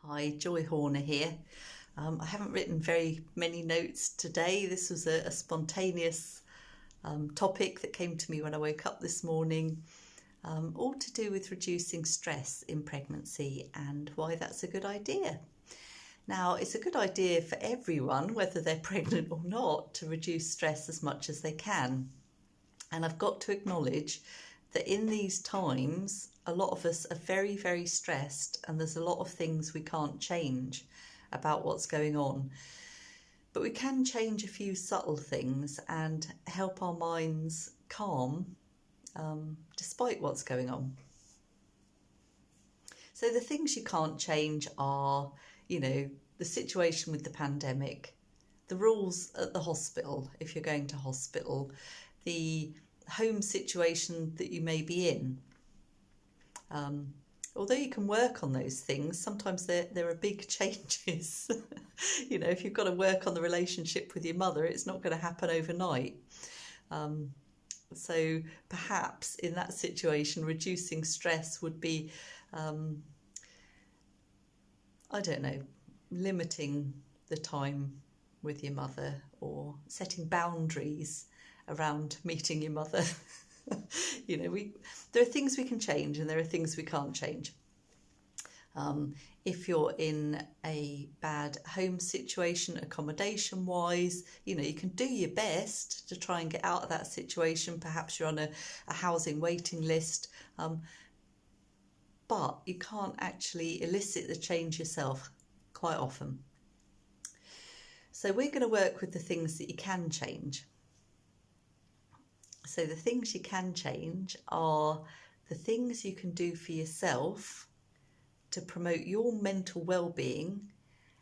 Hi, Joy Horner here. I haven't written very many notes today. This was a spontaneous topic that came to me when I woke up this morning, all to do with reducing stress in pregnancy and why that's a good idea. Now, it's a good idea for everyone, whether they're pregnant or not, to reduce stress as much as they can. And I've got to acknowledge that in these times, a lot of us are very, very stressed, and there's a lot of things we can't change about what's going on. But we can change a few subtle things and help our minds calm despite what's going on. So the things you can't change are, the situation with the pandemic, the rules at the hospital, if you're going to hospital, the home situation that you may be in. Although you can work on those things, sometimes there are big changes. If you've got to work on the relationship with your mother, it's not going to happen overnight. So perhaps in that situation, reducing stress would be, limiting the time with your mother or setting boundaries around meeting your mother. There are things we can change and there are things we can't change. If you're in a bad home situation, accommodation wise, you can do your best to try and get out of that situation. Perhaps you're on a housing waiting list, but you can't actually elicit the change yourself quite often. So we're going to work with the things that you can change. So the things you can change are the things you can do for yourself to promote your mental well-being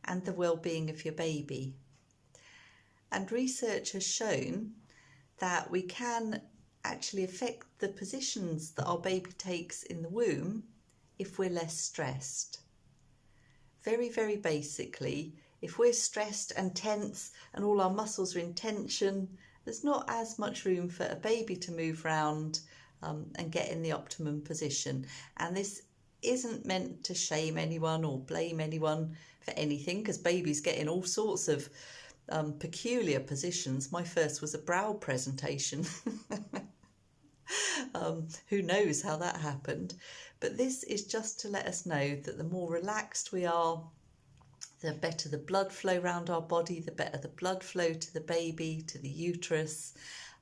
and the well-being of your baby. And research has shown that we can actually affect the positions that our baby takes in the womb if we're less stressed. Very, very basically, if we're stressed and tense and all our muscles are in tension, there's not as much room for a baby to move around and get in the optimum position. And this isn't meant to shame anyone or blame anyone for anything, because babies get in all sorts of peculiar positions. My first was a brow presentation. Who knows how that happened? But this is just to let us know that the more relaxed we are, the better the blood flow around our body, the better the blood flow to the baby, to the uterus.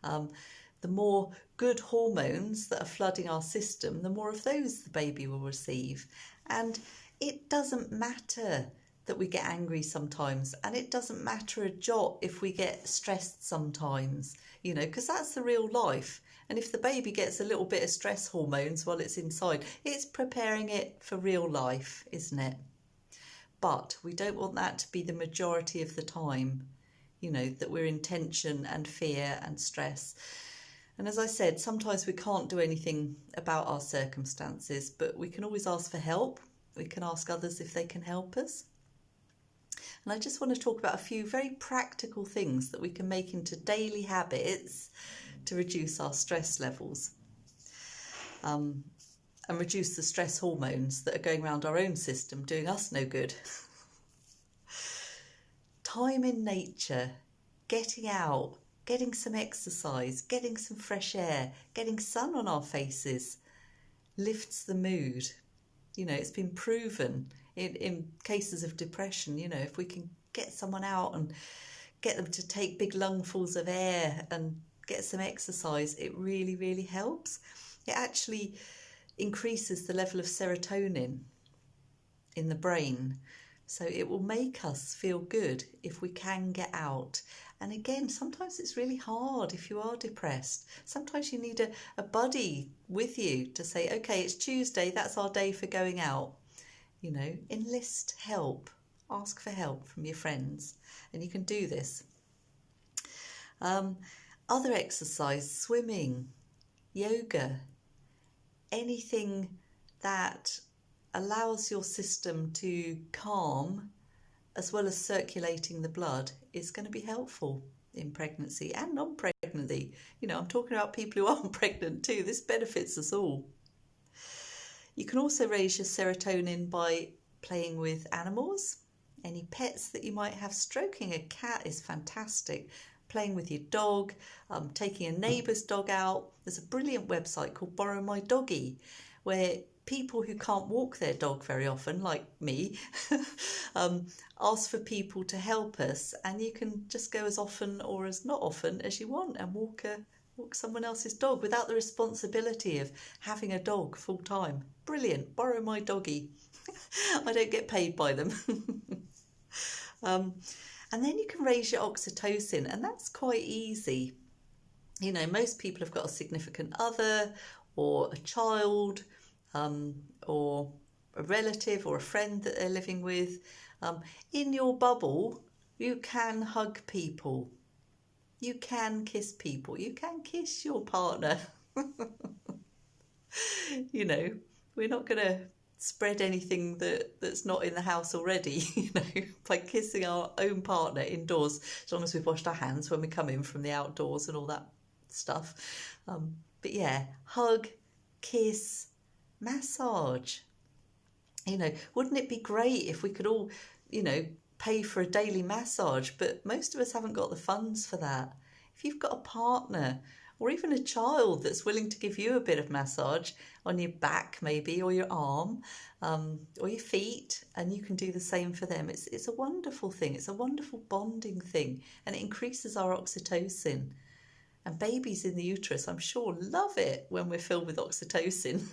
The more good hormones that are flooding our system, the more of those the baby will receive. And it doesn't matter that we get angry sometimes, and it doesn't matter a jot if we get stressed sometimes, because that's the real life. And if the baby gets a little bit of stress hormones while it's inside, it's preparing it for real life, isn't it? But we don't want that to be the majority of the time, that we're in tension and fear and stress. And as I said, sometimes we can't do anything about our circumstances, but we can always ask for help. We can ask others if they can help us. And I just want to talk about a few very practical things that we can make into daily habits to reduce our stress levels and reduce the stress hormones that are going around our own system, doing us no good. Time in nature, getting out, getting some exercise, getting some fresh air, getting sun on our faces lifts the mood. It's been proven in cases of depression, if we can get someone out and get them to take big lungfuls of air and get some exercise, it really, really helps. It actually increases the level of serotonin in the brain. So it will make us feel good if we can get out. And again, sometimes it's really hard if you are depressed. Sometimes you need a buddy with you to say, okay, it's Tuesday, that's our day for going out. Enlist help, ask for help from your friends, and you can do this. Other exercise, swimming, yoga, anything that allows your system to calm as well as circulating the blood is going to be helpful in pregnancy and non-pregnancy. I'm talking about people who aren't pregnant too. This benefits us all. You can also raise your serotonin by playing with animals, any pets that you might have. Stroking a cat is fantastic. Playing with your dog, taking a neighbour's dog out. There's a brilliant website called Borrow My Doggy, where people who can't walk their dog very often, like me, ask for people to help us, and you can just go as often or as not often as you want and walk someone else's dog without the responsibility of having a dog full time. Brilliant. Borrow My Doggy. I don't get paid by them. And then you can raise your oxytocin, and that's quite easy. You know, most people have got a significant other or a child, or a relative or a friend that they're living with. In your bubble, you can hug people. You can kiss people. You can kiss your partner. You know, we're not going to spread anything that's not in the house already, you know, by kissing our own partner indoors, as long as we've washed our hands when we come in from the outdoors and all that stuff. But yeah, hug, kiss, massage. You know, wouldn't it be great if we could all, you know, pay for a daily massage? But most of us haven't got the funds for that. If you've got a partner or even a child that's willing to give you a bit of massage on your back maybe, or your arm, or your feet, and you can do the same for them, it's a wonderful thing. It's a wonderful bonding thing, and it increases our oxytocin. And babies in the uterus, I'm sure, love it when we're filled with oxytocin.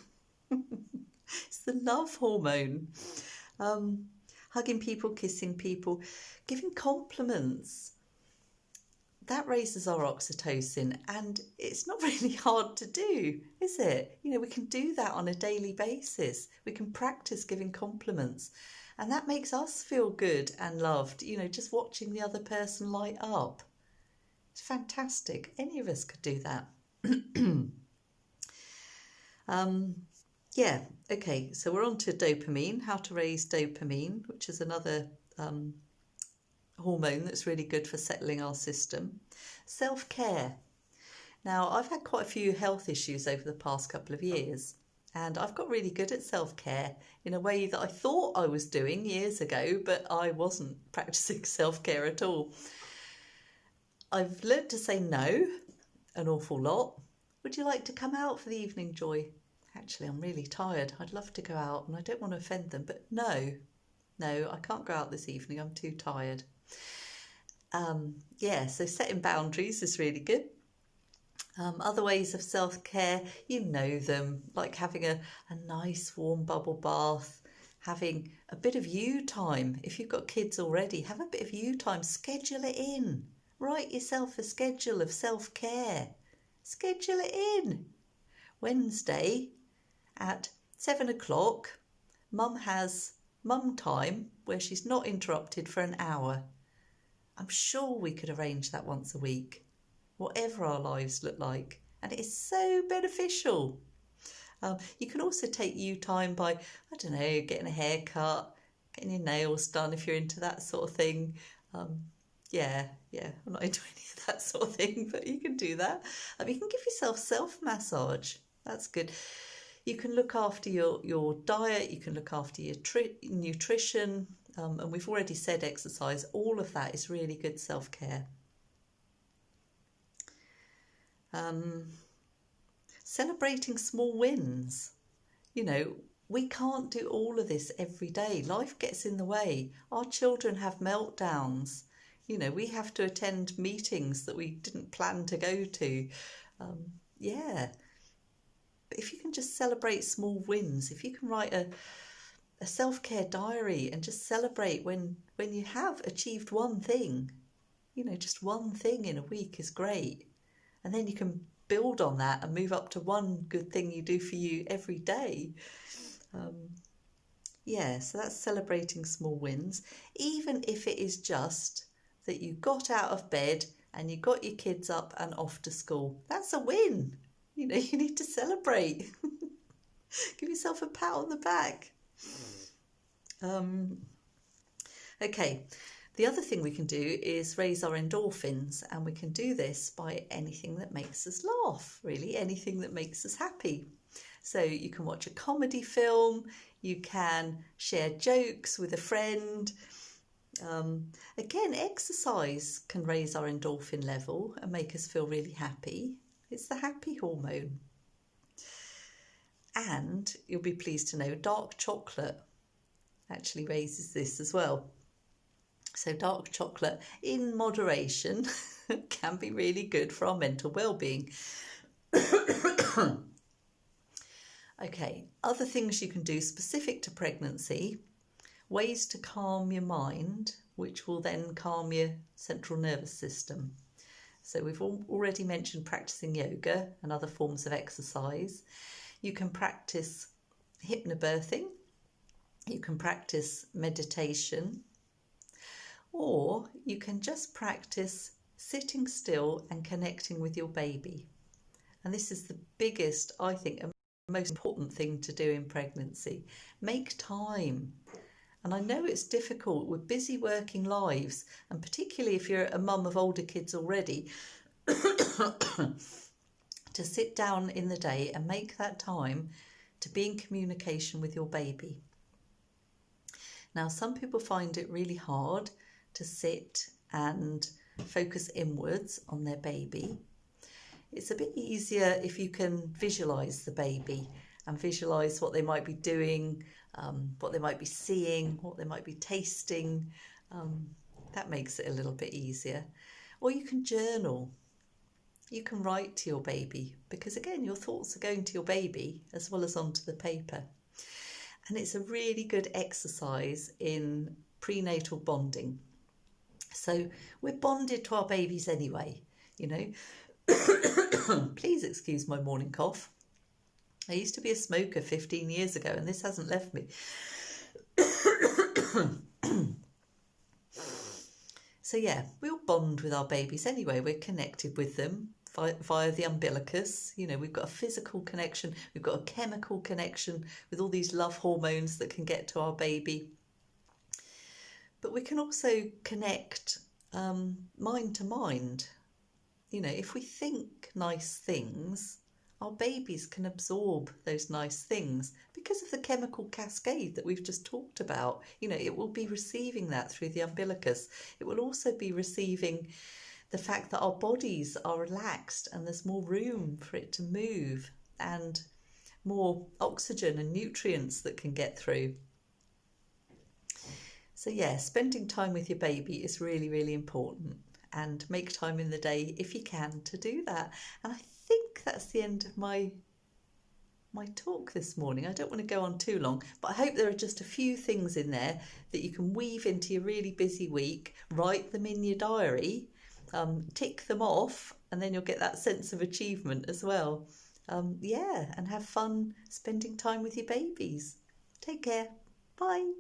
It's the love hormone. Hugging people, kissing people, giving compliments. That raises our oxytocin, and it's not really hard to do, is it? You know, we can do that on a daily basis. We can practice giving compliments, and that makes us feel good and loved, you know, just watching the other person light up. It's fantastic. Any of us could do that. Yeah, okay, so we're on to dopamine, how to raise dopamine, which is another hormone that's really good for settling our system. Self-care. Now, I've had quite a few health issues over the past couple of years, and I've got really good at self-care in a way that I thought I was doing years ago, but I wasn't practicing self-care at all. I've learned to say no an awful lot. Would you like to come out for the evening, Joy? Actually, I'm really tired. I'd love to go out, and I don't want to offend them, but no, I can't go out this evening. I'm too tired. Yeah, so setting boundaries is really good. Other ways of self-care, you know them, like having a nice warm bubble bath, having a bit of you time. If you've got kids already, have a bit of you time. Schedule it in. Write yourself a schedule of self-care. Schedule it in. Wednesday at 7 o'clock, Mum has mum time where she's not interrupted for an hour. I'm sure we could arrange that once a week, whatever our lives look like, and it is so beneficial. You can also take you time by, I don't know, getting a haircut, getting your nails done if you're into that sort of thing. Yeah, I'm not into any of that sort of thing, but you can do that. You can give yourself self-massage. That's good. You can look after your diet, you can look after your nutrition, and we've already said exercise. All of that is really good self-care. Celebrating small wins. You know, we can't do all of this every day. Life gets in the way. Our children have meltdowns. You know, we have to attend meetings that we didn't plan to go to. Yeah. But if you can just celebrate small wins, if you can write a self-care diary and just celebrate when you have achieved one thing, you know, just one thing in a week is great. And then you can build on that and move up to one good thing you do for you every day. Yeah, so that's celebrating small wins, even if it is just that you got out of bed and you got your kids up and off to school. That's a win. You know, you need to celebrate. Give yourself a pat on the back. Okay, the other thing we can do is raise our endorphins, and we can do this by anything that makes us laugh, really, anything that makes us happy. So you can watch a comedy film, you can share jokes with a friend. Again, exercise can raise our endorphin level and make us feel really happy. It's the happy hormone. And you'll be pleased to know dark chocolate actually raises this as well. So dark chocolate in moderation can be really good for our mental well-being. Okay, other things you can do specific to pregnancy, ways to calm your mind, which will then calm your central nervous system. So we've already mentioned practicing yoga and other forms of exercise. You can practice hypnobirthing, you can practice meditation, or you can just practice sitting still and connecting with your baby. And this is the biggest, I think, and most important thing to do in pregnancy. Make time. And I know it's difficult with busy working lives, and particularly if you're a mum of older kids already, to sit down in the day and make that time to be in communication with your baby. Now, some people find it really hard to sit and focus inwards on their baby. It's a bit easier if you can visualise the baby and visualise what they might be doing, what they might be seeing, what they might be tasting. That makes it a little bit easier. Or you can journal. You can write to your baby because, again, your thoughts are going to your baby as well as onto the paper. And it's a really good exercise in prenatal bonding. So we're bonded to our babies anyway, you know. Please excuse my morning cough. I used to be a smoker 15 years ago and this hasn't left me. So yeah, we all bond with our babies anyway. We're connected with them via the umbilicus. You know, we've got a physical connection, we've got a chemical connection with all these love hormones that can get to our baby. But we can also connect mind to mind. You know, if we think nice things, our babies can absorb those nice things because of the chemical cascade that we've just talked about. You know, it will be receiving that through the umbilicus. It will also be receiving the fact that our bodies are relaxed and there's more room for it to move and more oxygen and nutrients that can get through. So yeah, spending time with your baby is really, really important, and make time in the day if you can to do that. And I think that's the end of my talk this morning. I don't want to go on too long, but I hope there are just a few things in there that you can weave into your really busy week, write them in your diary, tick them off, and then you'll get that sense of achievement as well. Yeah, and have fun spending time with your babies. Take care. Bye.